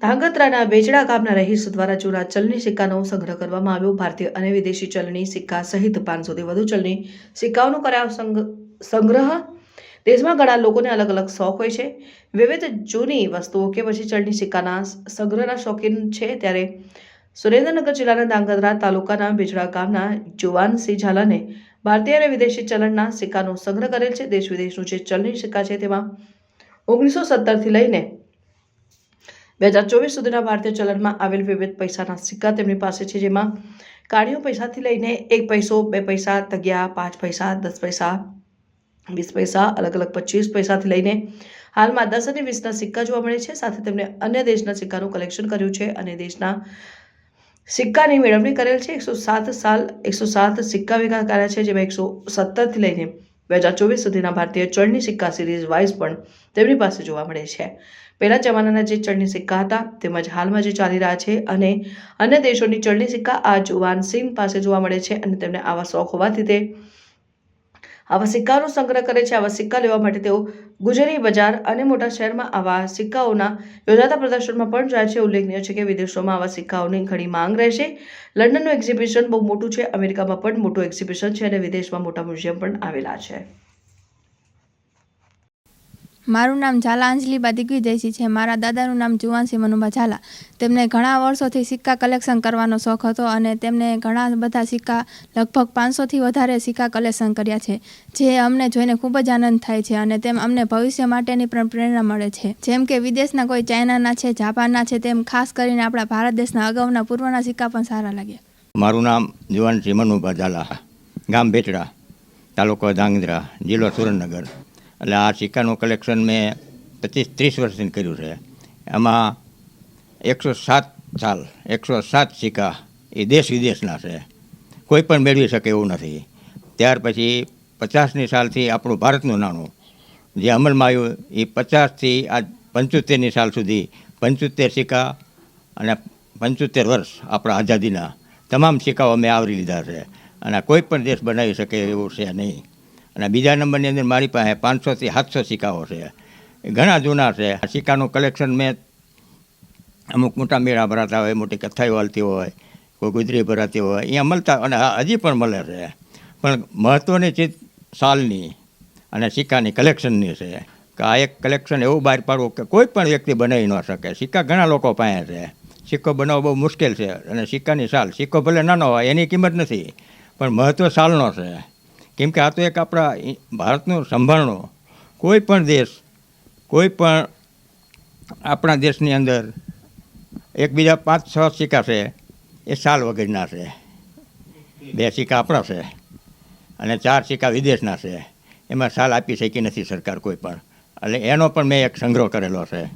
ધાંગધ્રાના બેચડા ગામના રહીશ દ્વારા જૂના ચલણી સિક્કાનો સંગ્રહ કરવામાં આવ્યો। ભારતીય અને વિદેશી ચલણી સિક્કા સહિત 500થી વધુ ચલણી સિક્કાઓનો કરાયો સંગ્રહ। દેશમાં ઘણા લોકોને અલગ અલગ શોખ હોય છે, વિવિધ જૂની વસ્તુઓ કે પછી ચલણી સિક્કાના સંગ્રહના શોખીન છે। ત્યારે સુરેન્દ્રનગર જિલ્લાના ધાંગધ્રા તાલુકાના બેચડા ગામના જુવાનસિંહ ઝાલાને ભારતીય અને વિદેશી ચલણના સિક્કાનો સંગ્રહ કરેલ છે। દેશ વિદેશનું જે ચલણી સિક્કા છે તેમાં 1970થી લઈને 2024 સુધીના ભારતીય ચલણમાં આવેલ વિવિધ પૈસાના સિક્કા તેમની પાસે છે, જેમાં કાળિયો પૈસાથી લઈને 1 પૈસો, 2 પૈસા, તગિયા, 5 પૈસા, 10 પૈસા, 20 પૈસા, અલગ અલગ 25 પૈસાથી લઈને હાલમાં 10 અને 20ના સિક્કા જોવા મળે છે। સાથે તેમણે અન્ય દેશના સિક્કાનું કલેક્શન કર્યું છે અને દેશના સિક્કાની મેળવણી કરેલ છે। 107 સિક્કા ભેગા કર્યા છે, જેમાં 170થી લઈને 2024 સુધીના ભારતીય ચલણી સિક્કા સિરીઝ વાઇઝ પણ તેમની પાસે જોવા મળે છે। પહેલા જમાનાના જે ચલણી સિક્કા હતા તેમજ હાલમાં જે ચાલી રહ્યા છે અને અન્ય દેશોની ચલણી સિક્કા આ જુવાનસિંહ પાસે જોવા મળે છે અને તેમને આવા શોખ હોવાથી તે આવા સિક્કાનો સંગ્રહ કરે છે। આવા સિક્કા લેવા માટે તેઓ ગુજરી બજાર અને મોટા શહેરમાં આવા સિક્કાઓના યોજાતા પ્રદર્શનમાં પણ જાય છે। ઉલ્લેખનીય છે કે વિદેશોમાં આવા સિક્કાઓની ઘણી માંગ રહેશે। લંડનનું એક્ઝિબિશન બહુ મોટું છે, અમેરિકામાં પણ મોટું એક્ઝિબિશન છે અને વિદેશમાં મોટા મ્યુઝિયમ પણ આવેલા છે। મારું નામ ઝાલા અંજલીબા દિગ્વિજયસિંહ છે। મારા દાદાનું નામ જુવાનસિંહ મનુભા ઝાલા। તેમને ઘણા વર્ષોથી સિક્કા કલેક્શન કરવાનો શોખ હતો અને તેમને ઘણા બધા સિક્કા લગભગ 500થી વધારે સિક્કા કલેક્શન કર્યા છે, જે અમને જોઈને ખૂબ જ આનંદ થાય છે અને તેમ અમને ભવિષ્ય માટેની પણ પ્રેરણા મળે છે। જેમ કે વિદેશના કોઈ ચાઇનાના છે, જાપાનના છે, તેમ ખાસ કરીને આપણા ભારત દેશના અગાઉના પૂર્વના સિક્કા પણ સારા લાગ્યા। મારું નામ જુવાનસિંહ મનુભા ઝાલા, ગામ બેચડા, તાલુકો ધાંગધ્રા, જિલ્લો સુરેન્દ્રનગર। એટલે આ સિક્કાનું કલેક્શન મેં 25-30 વર્ષથી કર્યું છે। એમાં 107 સિક્કા એ દેશ વિદેશના છે, કોઈ પણ મેળવી શકે એવું નથી। ત્યાર પછી 50ની સાલથી આપણું ભારતનું નાણું જે અમલમાં આવ્યું એ 50થી આ 75ની સાલ સુધી 75 સિક્કા અને 75 વર્ષ આપણા આઝાદીના તમામ સિક્કાઓ અમે આવરી લીધા છે અને કોઈ પણ દેશ બનાવી શકે એવું છે નહીં। અને બીજા નંબરની અંદર મારી પાસે 500થી 700 સિક્કાઓ છે, ઘણા જૂના છે। આ સિક્કાનું કલેક્શન મેં અમુક મોટા મેળા ભરાતા હોય, મોટી કથાઓ હાલતી હોય, કોઈ ગુજરી ભરાતી હોય, અહીંયા મળતા અને હજી પણ મળે છે। પણ મહત્ત્વની ચીજ સાલની અને સિક્કાની કલેક્શનની છે કે આ એક કલેક્શન એવું બહાર પાડવું કે કોઈ પણ વ્યક્તિ બનાવી ન શકે। સિક્કા ઘણા લોકો પાસે છે, સિક્કો બનાવવો બહુ મુશ્કેલ છે અને સિક્કાની સાલ, સિક્કો ભલે નાનો હોય એની કિંમત નથી, પણ મહત્ત્વ સાલનો છે। કેમ કે આ તો એક આપણા ભારતનું સંભાળણું કોઈ પણ દેશ, કોઈ પણ આપણા દેશની અંદર એકબીજા 5-6 સિક્કા છે એ સાલ વગરના છે, 2 સિક્કા આપણા છે અને 4 સિક્કા વિદેશના છે। એમાં સાલ આપી શકી નથી સરકાર કોઈ પણ, એટલે એનો પણ મેં એક સંગ્રહ કરેલો છે।